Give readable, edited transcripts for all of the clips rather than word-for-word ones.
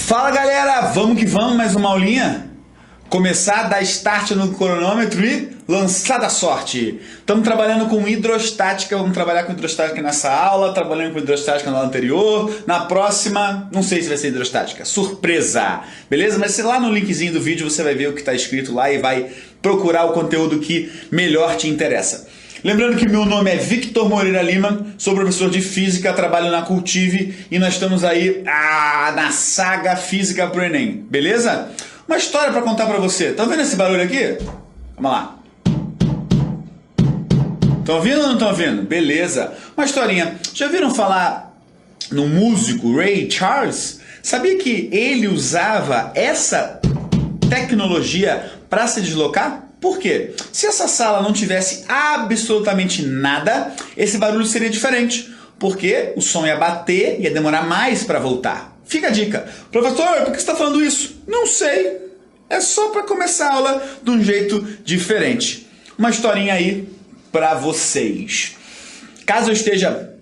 Fala galera, vamos que vamos, mais uma aulinha? Começar a dar start no cronômetro e lançar da sorte. Estamos trabalhando com hidrostática, vamos trabalhar com hidrostática nessa aula, trabalhando com hidrostática na aula anterior. Na próxima, não sei se vai ser hidrostática, surpresa, beleza? Mas lá no linkzinho do vídeo você vai ver o que está escrito lá e vai procurar o conteúdo que melhor te interessa. Lembrando que meu nome é Victor Moreira Lima, sou professor de Física, trabalho na Cultive e nós estamos aí na saga Física pro Enem, beleza? Uma história para contar para você. Estão vendo esse barulho aqui? Vamos lá. Estão ouvindo ou não estão ouvindo? Beleza. Uma historinha. Já viram falar no músico Ray Charles? Sabia que ele usava essa tecnologia para se deslocar? Por quê? Se essa sala não tivesse absolutamente nada, esse barulho seria diferente, porque o som ia bater e ia demorar mais para voltar. Fica a dica. Professor, por que você está falando isso? Não sei. É só para começar a aula de um jeito diferente. Uma historinha aí para vocês. Caso eu esteja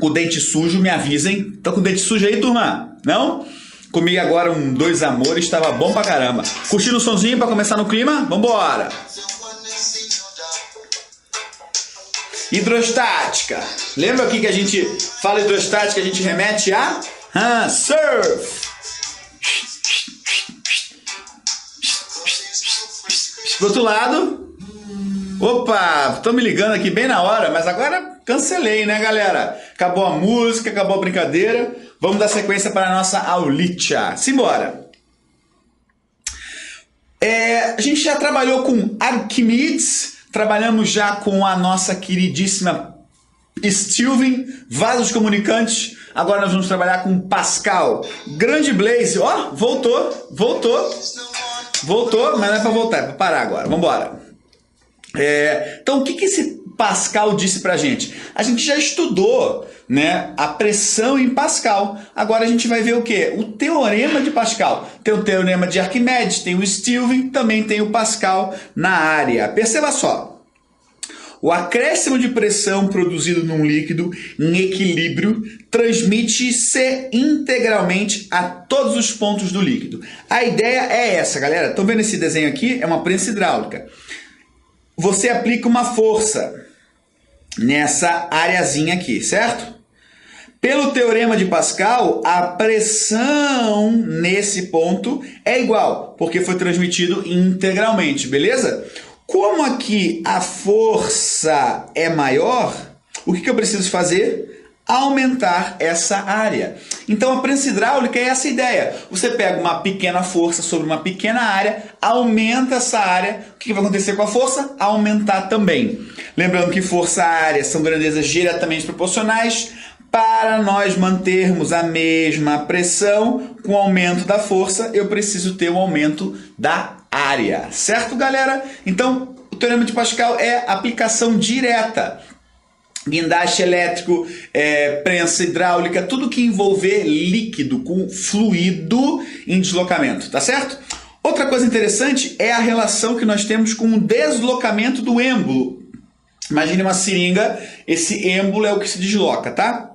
com o dente sujo, me avisem. Tô com o dente sujo aí, turma? Não? Comigo agora Dois Amores, estava bom pra caramba. Curtindo o sonzinho para começar no clima? Vambora! Hidrostática. Lembra aqui que a gente fala hidrostática, a gente remete a surf. Do outro lado. Opa, tô me ligando aqui bem na hora, mas agora cancelei, né, galera? Acabou a música, acabou a brincadeira. Vamos dar sequência para a nossa aulita. Simbora! A gente já trabalhou com Arquimedes, trabalhamos já com a nossa queridíssima Stilvin, vasos comunicantes. Agora nós vamos trabalhar com Pascal. Grande Blaze, ó, voltou, mas não é para voltar, é para parar agora. Vamos embora. Então, o que esse Pascal disse pra gente? A gente já estudou, né, a pressão em Pascal. Agora a gente vai ver o quê? O teorema de Pascal. Tem o teorema de Arquimedes, tem o Stilvin, também tem o Pascal na área. Perceba só. O acréscimo de pressão produzido num líquido em equilíbrio transmite-se integralmente a todos os pontos do líquido. A ideia é essa, galera. Estão vendo esse desenho aqui? É uma prensa hidráulica. Você aplica uma força nessa areazinha aqui, certo? Pelo teorema de Pascal, a pressão nesse ponto é igual, porque foi transmitido integralmente, beleza? Como aqui a força é maior, o que eu preciso fazer? Aumentar essa área. Então a prensa hidráulica é essa ideia. Você pega uma pequena força sobre uma pequena área, aumenta essa área. O que vai acontecer com a força? Aumentar também. Lembrando que força e área são grandezas diretamente proporcionais. Para nós mantermos a mesma pressão, com o aumento da força, eu preciso ter um aumento da área. Certo, galera? Então, o teorema de Pascal é aplicação direta. Guindaste elétrico, prensa hidráulica, tudo que envolver líquido com fluido em deslocamento, tá certo? Outra coisa interessante é a relação que nós temos com o deslocamento do êmbolo. Imagine uma seringa, esse êmbolo é o que se desloca, tá?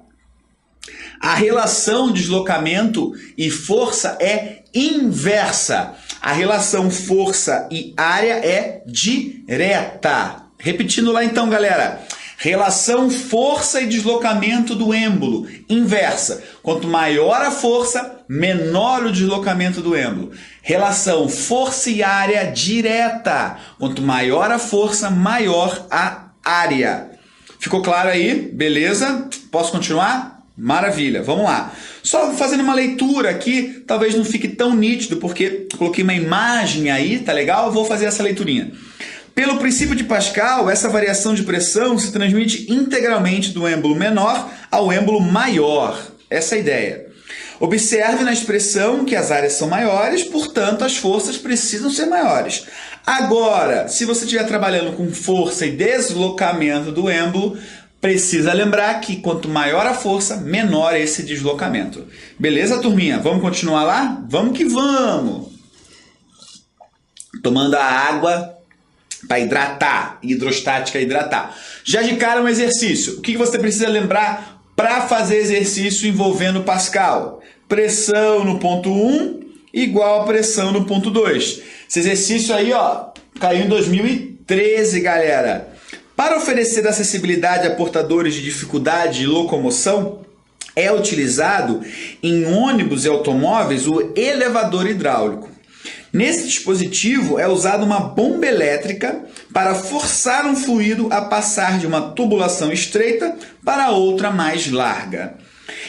A relação deslocamento e força é inversa. A relação força e área é direta. Repetindo lá então, galera. Relação força e deslocamento do êmbolo, inversa. Quanto maior a força, menor o deslocamento do êmbolo. Relação força e área direta. Quanto maior a força, maior a área. Ficou claro aí? Beleza? Posso continuar? Maravilha, vamos lá. Só fazendo uma leitura aqui, talvez não fique tão nítido, porque coloquei uma imagem aí, tá legal? Eu vou fazer essa leiturinha. Pelo princípio de Pascal, essa variação de pressão se transmite integralmente do êmbolo menor ao êmbolo maior. Essa é a ideia. Observe na expressão que as áreas são maiores, portanto, as forças precisam ser maiores. Agora, se você estiver trabalhando com força e deslocamento do êmbolo, precisa lembrar que quanto maior a força, menor esse deslocamento. Beleza, turminha? Vamos continuar lá? Vamos que vamos! Tomando a água para hidratar, hidrostática hidratar. Já de cara um exercício. O que você precisa lembrar para fazer exercício envolvendo Pascal? pressão no ponto 1 igual a pressão no ponto 2. Esse exercício aí, ó, caiu em 2013, galera. Para oferecer acessibilidade a portadores de dificuldade de locomoção, é utilizado em ônibus e automóveis o elevador hidráulico. Nesse dispositivo é usada uma bomba elétrica para forçar um fluido a passar de uma tubulação estreita para outra mais larga.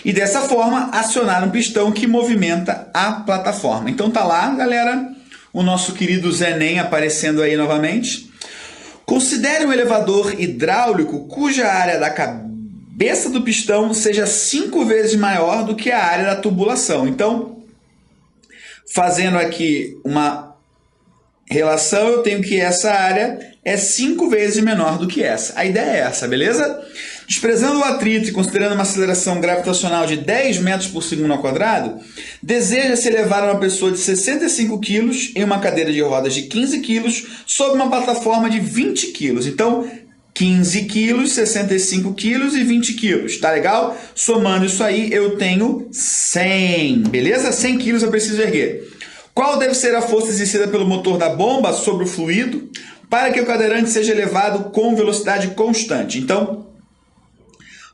E dessa forma acionar um pistão que movimenta a plataforma. Então tá lá, galera, o nosso querido Zenem aparecendo aí novamente. Considere um elevador hidráulico cuja área da cabeça do pistão seja 5 vezes maior do que a área da tubulação. Então, fazendo aqui uma relação, eu tenho que essa área é 5 vezes menor do que essa. A ideia é essa, beleza? Desprezando o atrito e considerando uma aceleração gravitacional de 10 metros por segundo ao quadrado, deseja-se levar uma pessoa de 65 quilos em uma cadeira de rodas de 15 quilos sobre uma plataforma de 20 quilos. Então, 15 quilos, 65 quilos e 20 quilos, tá legal? Somando isso aí, eu tenho 100, beleza? 100 quilos eu preciso erguer. Qual deve ser a força exercida pelo motor da bomba sobre o fluido para que o cadeirante seja elevado com velocidade constante? Então,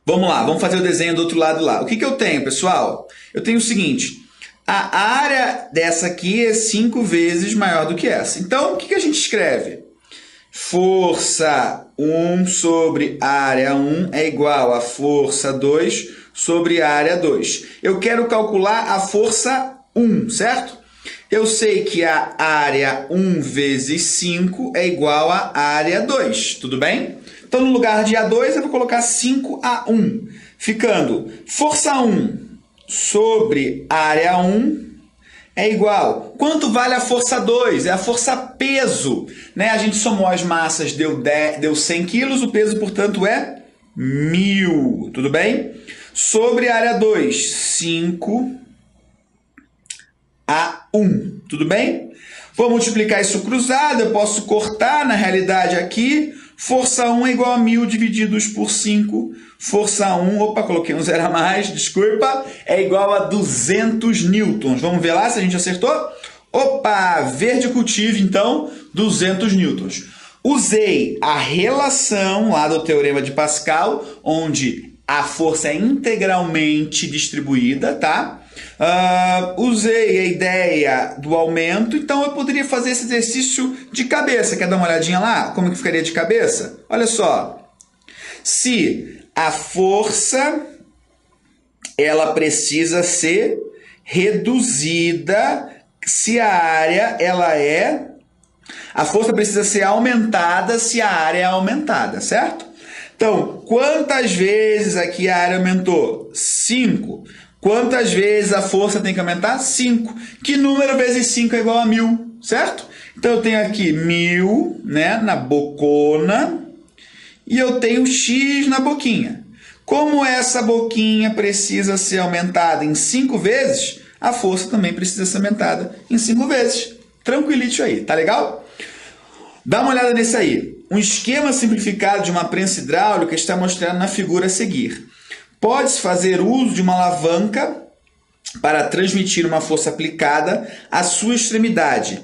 vamos lá, vamos fazer o desenho do outro lado lá. O que eu tenho, pessoal? Eu tenho o seguinte, a área dessa aqui é 5 vezes maior do que essa. Então, o que a gente escreve? Força 1 sobre área 1 é igual a força 2 sobre área 2. Eu quero calcular a força 1, certo? Eu sei que a área 1 vezes 5 é igual a área 2, tudo bem? Então, no lugar de A2, eu vou colocar 5A1, ficando força 1 sobre área 1 é igual. Quanto vale a força 2? É a força peso, né? A gente somou as massas, deu 100 quilos, o peso, portanto, é 1000, tudo bem? Sobre área 2, 5A1, tudo bem? Vou multiplicar isso cruzado, eu posso cortar, na realidade, aqui, força 1 é igual a 1000 divididos por 5, força 1, opa, coloquei um zero a mais, desculpa, é igual a 200 newtons. Vamos ver lá se a gente acertou? Opa, verde cultive, então, 200 newtons. Usei a relação lá do Teorema de Pascal, onde a força é integralmente distribuída, tá? Usei a ideia do aumento, então eu poderia fazer esse exercício de cabeça. Quer dar uma olhadinha lá? Como que ficaria de cabeça? Olha só. Se a força ela precisa ser reduzida, se a área ela é... A força precisa ser aumentada se a área é aumentada, certo? Então, quantas vezes aqui a área aumentou? 5. Quantas vezes a força tem que aumentar? 5. Que número vezes 5 é igual a 1000, certo? Então, eu tenho aqui 1000, né, na bocona, e eu tenho x na boquinha. Como essa boquinha precisa ser aumentada em 5 vezes, a força também precisa ser aumentada em 5 vezes. Tranquilito aí, tá legal? Dá uma olhada nesse aí. Um esquema simplificado de uma prensa hidráulica está mostrado na figura a seguir. Pode-se fazer uso de uma alavanca para transmitir uma força aplicada à sua extremidade,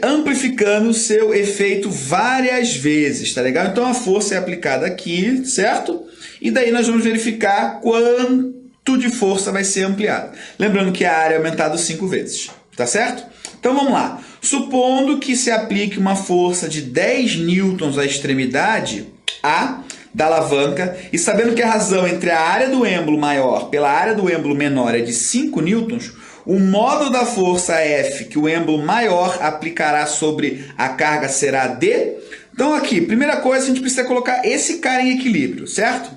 amplificando seu efeito várias vezes, tá legal? Então a força é aplicada aqui, certo? E daí nós vamos verificar quanto de força vai ser ampliada. Lembrando que a área é aumentada 5 vezes, tá certo? Então vamos lá. Supondo que se aplique uma força de 10 newtons à extremidade A da alavanca e sabendo que a razão entre a área do êmbolo maior pela área do êmbolo menor é de 5 newtons, o módulo da força F que o êmbolo maior aplicará sobre a carga será D. Então aqui, primeira coisa, a gente precisa colocar esse cara em equilíbrio, certo?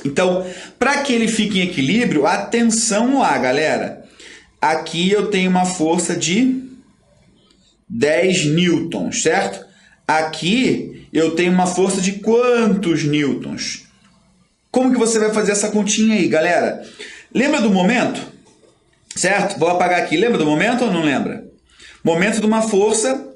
Então, para que ele fique em equilíbrio, atenção lá, galera. Aqui eu tenho uma força de 10 newtons, certo? Aqui eu tenho uma força de quantos newtons? Como que você vai fazer essa continha aí, galera? Lembra do momento? Certo? Vou apagar aqui. Lembra do momento ou não lembra? Momento de uma força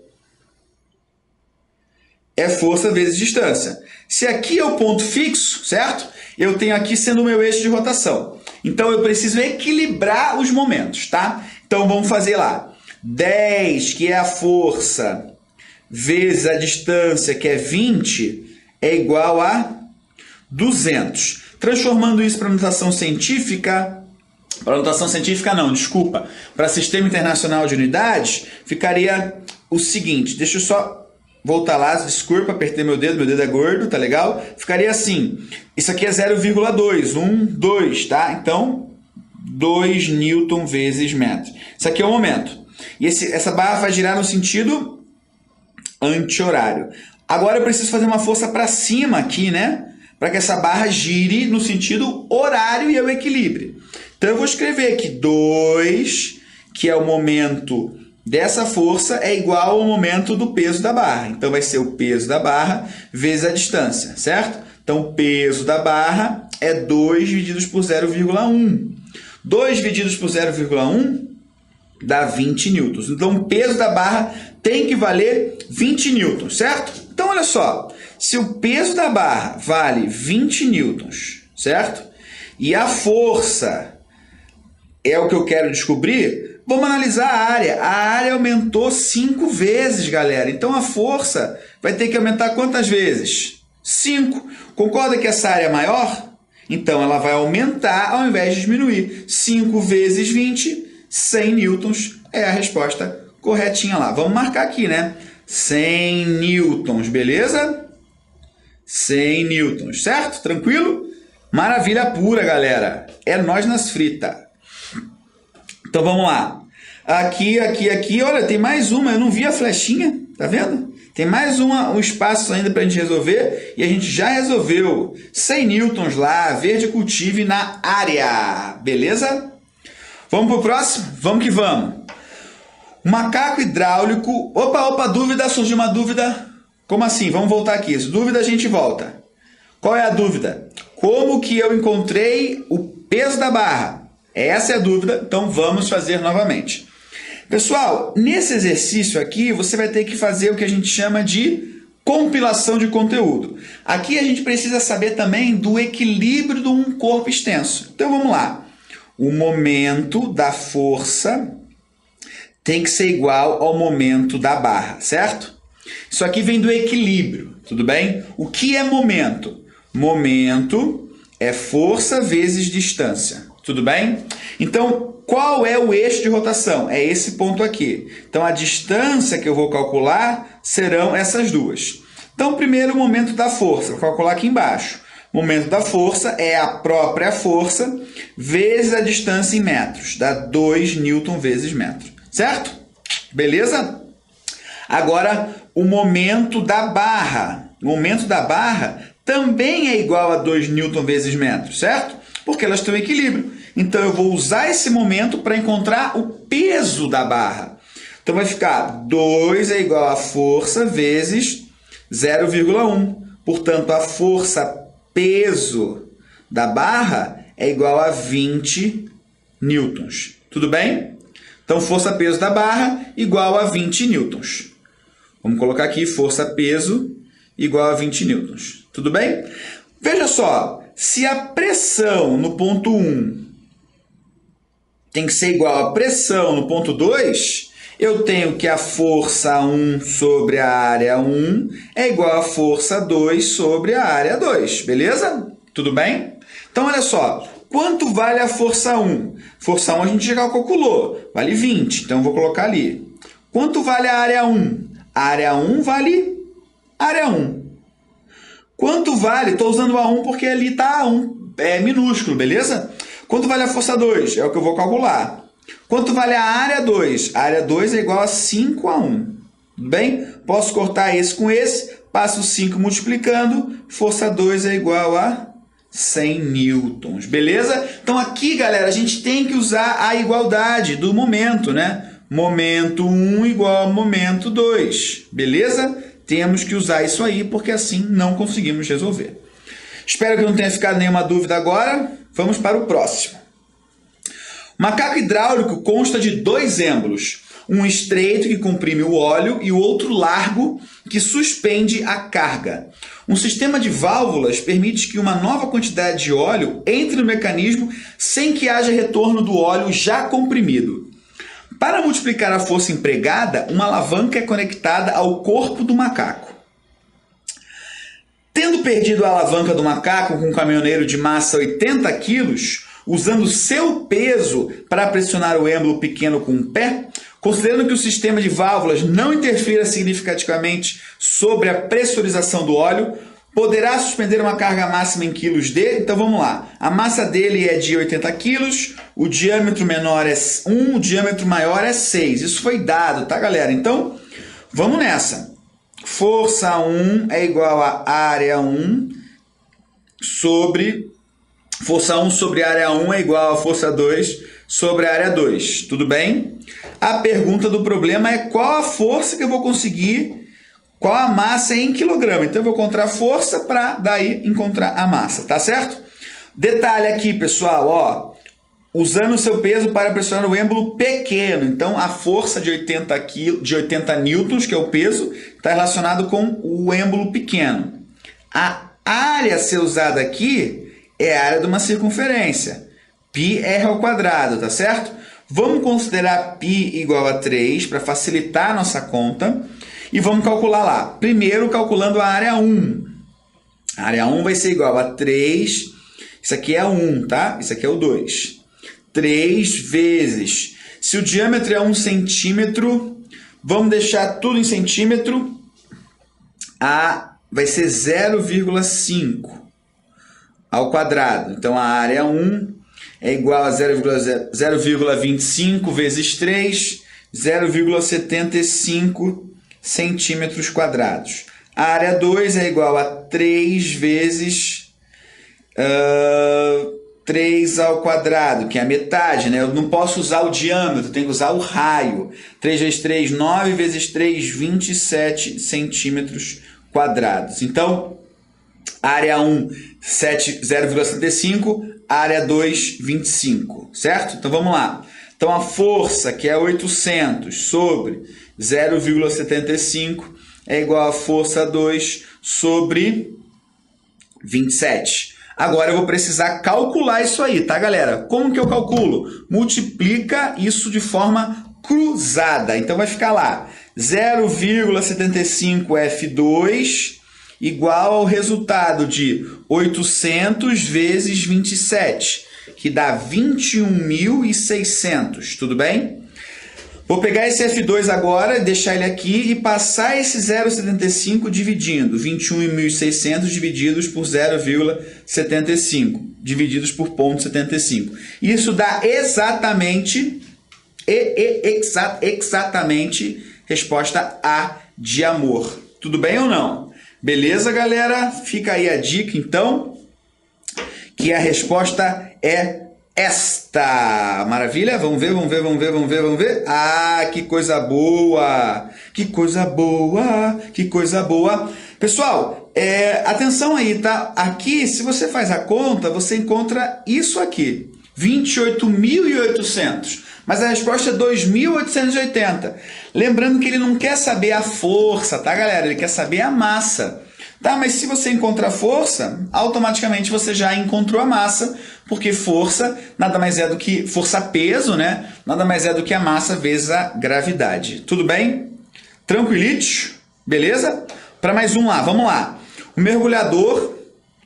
é força vezes distância. Se aqui é o ponto fixo, certo? Eu tenho aqui sendo o meu eixo de rotação. Então eu preciso equilibrar os momentos, tá? Então vamos fazer lá. 10, que é a força, vezes a distância, que é 20, é igual a 200. Transformando isso para notação científica, para notação científica não, desculpa, para Sistema Internacional de Unidades, ficaria o seguinte, deixa eu só voltar lá, desculpa, apertei meu dedo é gordo, tá legal? Ficaria assim, isso aqui é 0,2, 2, tá? Então, 2 newton vezes metro. Isso aqui é o momento. E essa barra vai girar no sentido anti-horário. Agora eu preciso fazer uma força para cima aqui, né? Para que essa barra gire no sentido horário e eu equilibre. Então eu vou escrever aqui 2, que é o momento dessa força, é igual ao momento do peso da barra. Então vai ser o peso da barra vezes a distância, certo? Então o peso da barra é 2 divididos por 0,1. 2 divididos por 0,1 dá 20 newtons. Então o peso da barra tem que valer 20 newtons, certo? Então olha só, se o peso da barra vale 20 newtons, certo? E a força é o que eu quero descobrir, vamos analisar a área. A área aumentou 5 vezes, galera. Então a força vai ter que aumentar quantas vezes? 5. Concorda que essa área é maior? Então ela vai aumentar ao invés de diminuir. 5 vezes 20, 100 newtons é a resposta corretinha lá. Vamos marcar aqui, né? 100 newtons, beleza? 100 newtons, certo? Tranquilo? Maravilha pura, galera. É nós nas fritas. Então vamos lá. Aqui, olha, tem mais uma. Eu não vi a flechinha, tá vendo? Tem mais um espaço ainda para a gente resolver. E a gente já resolveu. 100 newtons lá, verde cultive na área. Beleza? Vamos pro próximo? Vamos que vamos. Macaco hidráulico. Opa, dúvida, surgiu uma dúvida. Como assim? Vamos voltar aqui. Dúvida, a gente volta. Qual é a dúvida? Como que eu encontrei o peso da barra? Essa é a dúvida, então vamos fazer novamente. Pessoal, nesse exercício aqui, você vai ter que fazer o que a gente chama de compilação de conteúdo. Aqui a gente precisa saber também do equilíbrio de um corpo extenso. Então vamos lá. O momento da força tem que ser igual ao momento da barra, certo? Isso aqui vem do equilíbrio, tudo bem? O que é momento? Momento é força vezes distância, tudo bem? Então, qual é o eixo de rotação? É esse ponto aqui. Então, a distância que eu vou calcular serão essas duas. Então, primeiro, o momento da força. Vou calcular aqui embaixo. O momento da força é a própria força vezes a distância em metros. Dá 2 newton vezes metro. Certo? Beleza? Agora, o momento da barra. O momento da barra também é igual a 2 newton vezes metro, certo? Porque elas têm um equilíbrio. Então, eu vou usar esse momento para encontrar o peso da barra. Então, vai ficar 2 é igual a força vezes 0,1. Portanto, a força peso da barra é igual a 20 newtons. Tudo bem? Então, força-peso da barra igual a 20 newtons. Vamos colocar aqui força-peso igual a 20 newtons. Tudo bem? Veja só, se a pressão no ponto 1 tem que ser igual à pressão no ponto 2, eu tenho que a força 1 sobre a área 1 é igual à força 2 sobre a área 2. Beleza? Tudo bem? Então, olha só. Quanto vale a força 1? Força 1 a gente já calculou. Vale 20. Então, eu vou colocar ali. Quanto vale a área 1? A área 1 vale área 1. Quanto vale? Estou usando a 1 porque ali está 1. É minúsculo, beleza? Quanto vale a força 2? É o que eu vou calcular. Quanto vale a área 2? A área 2 é igual a 5 a 1. Tudo bem? Posso cortar esse com esse. Passo 5 multiplicando. Força 2 é igual a 100 newtons. Beleza? Então aqui, galera, a gente tem que usar a igualdade do momento, né? Momento 1 igual a momento 2. Beleza? Temos que usar isso aí, porque assim não conseguimos resolver. Espero que não tenha ficado nenhuma dúvida agora. Vamos para o próximo. O macaco hidráulico consta de 2 êmbolos. um estreito que comprime o óleo e o outro largo que suspende a carga. Um sistema de válvulas permite que uma nova quantidade de óleo entre no mecanismo sem que haja retorno do óleo já comprimido. Para multiplicar a força empregada, uma alavanca é conectada ao corpo do macaco. Tendo perdido a alavanca do macaco com um caminhoneiro de massa 80 kg, usando seu peso para pressionar o êmbolo pequeno com o pé, considerando que o sistema de válvulas não interfira significativamente sobre a pressurização do óleo, poderá suspender uma carga máxima em quilos de... Então vamos lá. A massa dele é de 80 kg, o diâmetro menor é 1, o diâmetro maior é 6. Isso foi dado, tá, galera? Então, vamos nessa. Força 1 é igual a área 1 sobre... Força 1 sobre área 1 é igual a força 2 sobre a área 2. Tudo bem? A pergunta do problema é qual a força que eu vou conseguir, qual a massa em quilograma. Então eu vou encontrar a força para daí encontrar a massa, tá certo? Detalhe aqui, pessoal, ó, usando o seu peso para pressionar o êmbolo pequeno. Então a força de 80 newtons, que é o peso, está relacionado com o êmbolo pequeno. A área a ser usada aqui é a área de uma circunferência. Πr ao quadrado, tá certo? Vamos considerar π igual a 3 para facilitar a nossa conta. E vamos calcular lá. Primeiro, calculando a área 1. A área 1 vai ser igual a 3. Isso aqui é 1, tá? Isso aqui é o 2. 3 vezes... Se o diâmetro é 1 centímetro, vamos deixar tudo em centímetro. Vai ser 0,5 ao quadrado. Então, a área 1 é igual a 0,25 vezes 3, 0,75 centímetros quadrados. A área 2 é igual a 3 vezes 3 ao quadrado, que é a metade, né? Eu não posso usar o diâmetro, tenho que usar o raio. 3 vezes 3, 9 vezes 3, 27 centímetros quadrados. Então, área 1, 0,75, área 2, 25, certo? Então, vamos lá. Então, a força, que é 800 sobre 0,75, é igual a força 2 sobre 27. Agora, eu vou precisar calcular isso aí, tá, galera? Como que eu calculo? Multiplica isso de forma cruzada. Então, vai ficar lá 0,75 F2 igual ao resultado de 800 vezes 27, que dá 21.600, tudo bem? Vou pegar esse F2 agora, deixar ele aqui e passar esse 0,75 dividindo 21.600 divididos por 0,75, divididos por 0,75. Isso dá exatamente resposta A de amor. Tudo bem ou não? Beleza, galera? Fica aí a dica, então, que a resposta é esta. Maravilha? Vamos ver. Ah, que coisa boa! Que coisa boa! Pessoal, atenção aí, tá? Aqui, se você faz a conta, você encontra isso aqui. 28.800. Mas a resposta é 2.880. Lembrando que ele não quer saber a força, tá, galera? Ele quer saber a massa. Tá, mas se você encontra a força, automaticamente você já encontrou a massa, porque força nada mais é do que força-peso, né? Nada mais é do que a massa vezes a gravidade. Tudo bem? Tranquilite? Beleza? Para mais um lá, vamos lá.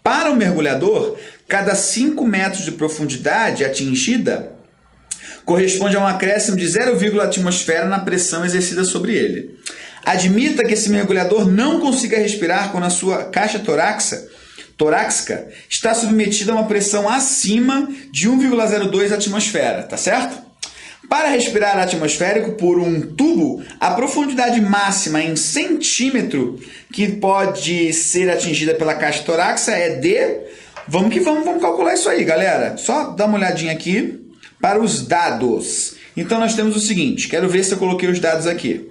Para o mergulhador, cada 5 metros de profundidade atingida corresponde a um acréscimo de 0,1 atmosfera na pressão exercida sobre ele. Admita que esse mergulhador não consiga respirar quando a sua caixa torácica está submetida a uma pressão acima de 1,02 atmosfera, tá certo? Para respirar atmosférico por um tubo, a profundidade máxima em centímetro que pode ser atingida pela caixa torácica é de... Vamos calcular isso aí, galera. Só dá uma olhadinha aqui para os dados. Então, nós temos o seguinte. Quero ver se eu coloquei os dados aqui.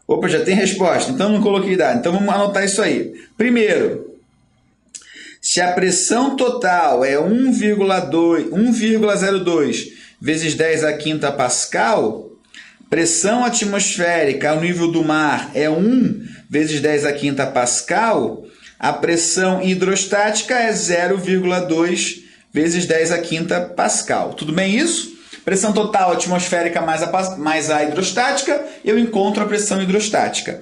Opa, já tem resposta. Então, não coloquei dado. Então, vamos anotar isso aí. Primeiro, se a pressão total é 1,02 vezes 10 a quinta Pascal, pressão atmosférica ao nível do mar é 1 vezes 10 a quinta pascal, a pressão hidrostática é 0,2 vezes 10 a quinta pascal. Tudo bem isso? Pressão total atmosférica mais a hidrostática, eu encontro a pressão hidrostática.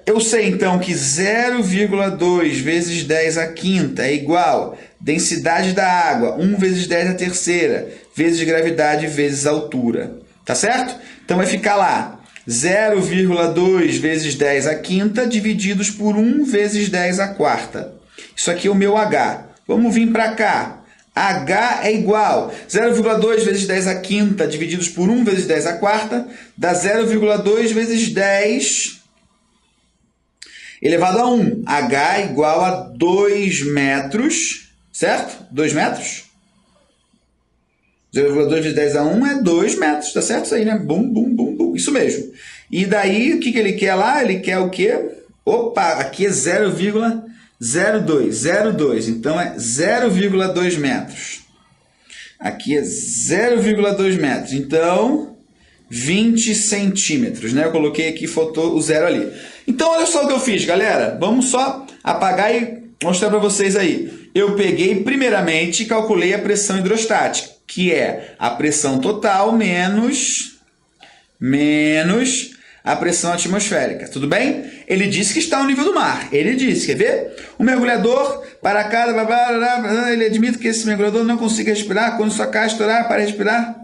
Eu sei então que 0,2 vezes 10 a quinta é igual a densidade da água, 1 vezes 10 a terceira, vezes gravidade vezes altura. Tá certo? Então vai ficar lá 0,2 vezes 10 a quinta divididos por 1 vezes 10 a quarta. Isso aqui é o meu H. Vamos vir para cá. H é igual a 0,2 vezes 10 a quinta divididos por 1 vezes 10 a quarta, dá 0,2 vezes 10 elevado a 1. H é igual a 2 metros, certo? 2 metros? 0,2 vezes 10 a 1 é 2 metros, tá certo? Isso aí, né? Bum, bum, bum, bum. Isso mesmo. E daí, o que ele quer lá? Ele quer o quê? Opa, aqui é 0,02. Então, é 0,2 metros. Aqui é 0,2 metros. Então, 20 centímetros, né? Eu coloquei aqui, faltou o zero ali. Então, olha só o que eu fiz, galera. Vamos só apagar e mostrar para vocês aí. Eu peguei, primeiramente, e calculei a pressão hidrostática, que é a pressão total menos a pressão atmosférica. Tudo bem? Ele disse que está ao nível do mar. Ele disse, quer ver? O mergulhador, para cada... ele admite que esse mergulhador não consiga respirar quando sua caixa estourar para respirar.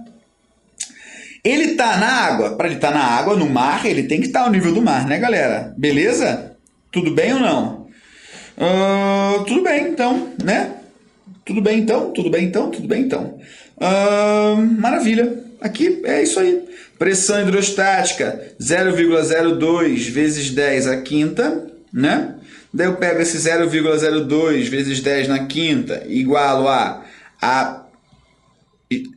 Ele está na água. Para ele estar na água, no mar, ele tem que estar ao nível do mar, né, galera? Beleza? Tudo bem ou não? Tudo bem, então, né? Tudo bem, então. Maravilha. Aqui é isso aí. Pressão hidrostática, 0,02 vezes 10 a quinta, né? Daí eu pego esse 0,02 vezes 10 na quinta, igual a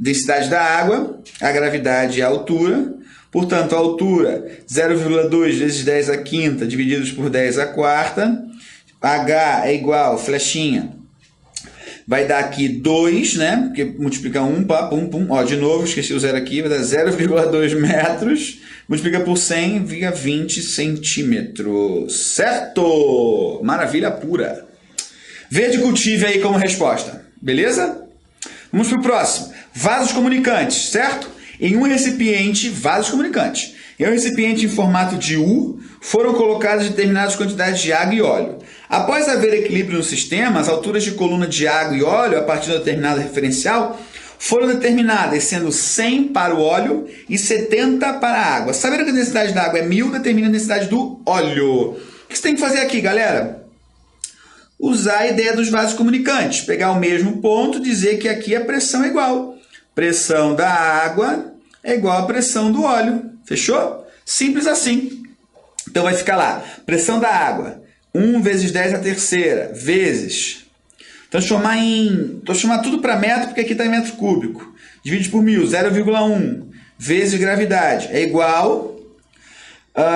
densidade da água, a gravidade e a altura. Portanto, a altura, 0,2 vezes 10 a quinta, divididos por 10 a quarta. H é igual, flechinha, vai dar aqui 2, né? Porque multiplica 1, ó, de novo, esqueci o zero aqui, vai dar 0,2 metros, multiplica por 100, fica 20 centímetros. Certo? Maravilha pura. Verde cultive aí como resposta, beleza? Vamos para o próximo. Vasos comunicantes, certo? Em um recipiente, vasos comunicantes. Em um recipiente em formato de U, foram colocadas determinadas quantidades de água e óleo. Após haver equilíbrio no sistema, as alturas de coluna de água e óleo, a partir de uma determinada referencial, foram determinadas, sendo 100 para o óleo e 70 para a água. Sabendo que a densidade da água é 1000, determina a densidade do óleo. O que você tem que fazer aqui, galera? Usar a ideia dos vasos comunicantes. Pegar o mesmo ponto, dizer que aqui a pressão é igual. Pressão da água é igual à pressão do óleo. Fechou? Simples assim. Então vai ficar lá. Pressão da água. 1 vezes 10 a terceira, vezes... Transformar tudo para metro, porque aqui está em metro cúbico. Divide por 1000, 0,1, vezes gravidade. É igual...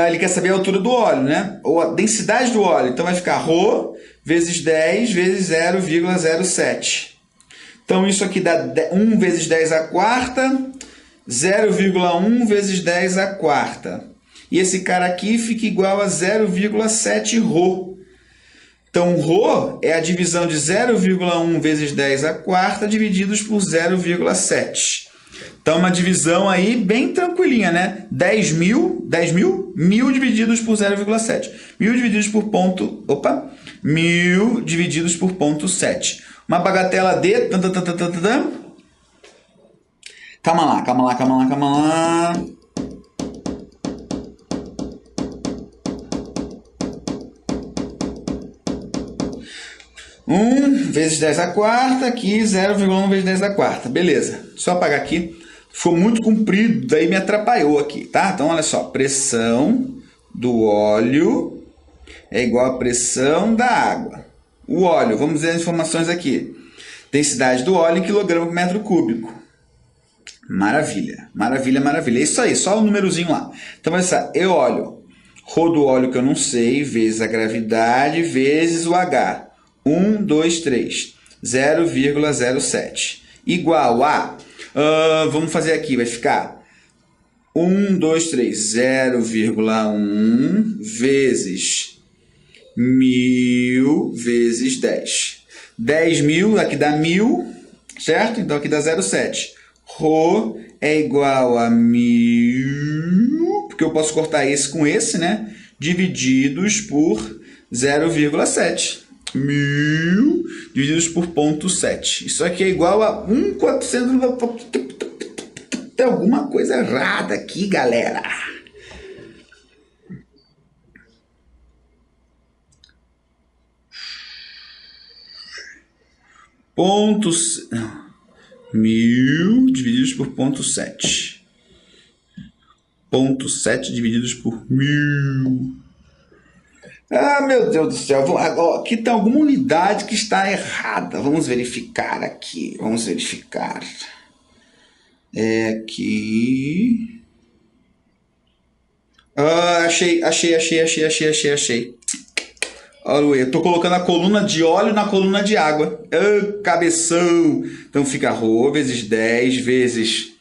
ele quer saber a altura do óleo, né? Ou a densidade do óleo. Então vai ficar ρ vezes 10 vezes 0,07. Então isso aqui dá 1 vezes 10 a quarta, 0,1 vezes 10 a quarta. E esse cara aqui fica igual a 0,7 ρ. Então, ρ é a divisão de 0,1 vezes 10 a quarta divididos por 0,7. Então, uma divisão aí bem tranquilinha, né? 10.000, 1.000 divididos por 0,7. 1.000 divididos por ponto... 1.000 divididos por ponto 7. Uma bagatela de... Calma lá. 1 vezes 10 a quarta, aqui 0,1 vezes 10 a quarta. Beleza, só apagar aqui. Ficou muito comprido, daí me atrapalhou aqui, tá? Então, olha só, pressão do óleo é igual à pressão da água. O óleo, vamos ver as informações aqui. Densidade do óleo em quilograma por metro cúbico. Maravilha. É isso aí, só o númerozinho lá. Então, vai ser E óleo. Rho do óleo que eu não sei, vezes a gravidade, vezes o H. 1, 2, 3. 0,07. Igual a... vamos fazer aqui, vai ficar 2, 3, 0,1 vezes 1000 vezes 10. 10.000, aqui dá 1000, certo? Então aqui dá 0,7. Rho é igual a 1000, porque eu posso cortar esse com esse, né? Divididos por 0,7. 1000 divididos por 0,7. Isso aqui é igual a 1,400. Tem alguma coisa errada aqui, galera. Pontos 1000 divididos por 0,7. 0,7 divididos por 1000. Ah, meu Deus do céu. Aqui tem alguma unidade que está errada. Vamos verificar aqui. Vamos verificar. É aqui. Ah, achei. Olha, eu tô colocando a coluna de óleo na coluna de água. Ah, cabeção. Então fica Rho vezes 10 vezes...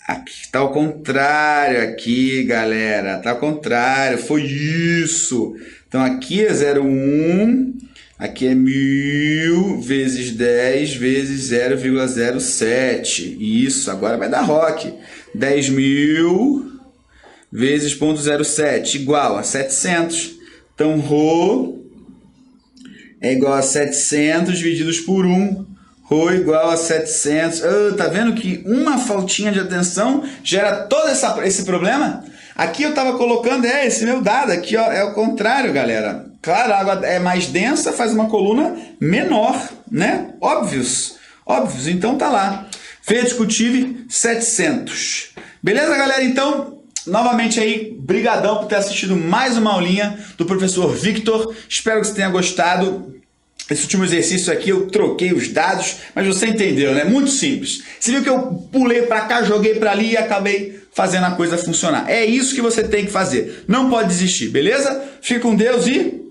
Aqui tá ao contrário aqui, galera. Tá ao contrário. Foi isso. Então aqui é 0,1. Aqui é 1000 vezes 10 vezes 0,07. Isso, agora vai dar rock. 10.000 vezes 0,07 igual a 700. Então, Rho é igual a 700 divididos por 1. Rho igual a 700. Tá vendo que uma faltinha de atenção gera todo esse problema? Aqui eu estava colocando esse meu dado. Aqui ó, é o contrário, galera. Claro, a água é mais densa, faz uma coluna menor, né? Óbvios. Então tá lá. Feia-discutível 700. Beleza, galera? Então, novamente aí, brigadão por ter assistido mais uma aulinha do professor Victor. Espero que você tenha gostado. Esse último exercício aqui eu troquei os dados, mas você entendeu, né? Muito simples. Você viu que eu pulei para cá, joguei para ali e acabei fazendo a coisa funcionar. É isso que você tem que fazer. Não pode desistir, beleza? Fique com Deus e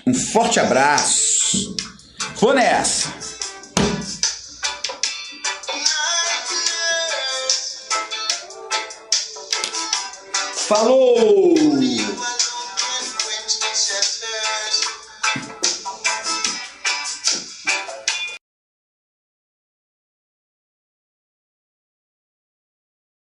um forte abraço. Vou nessa. Falou!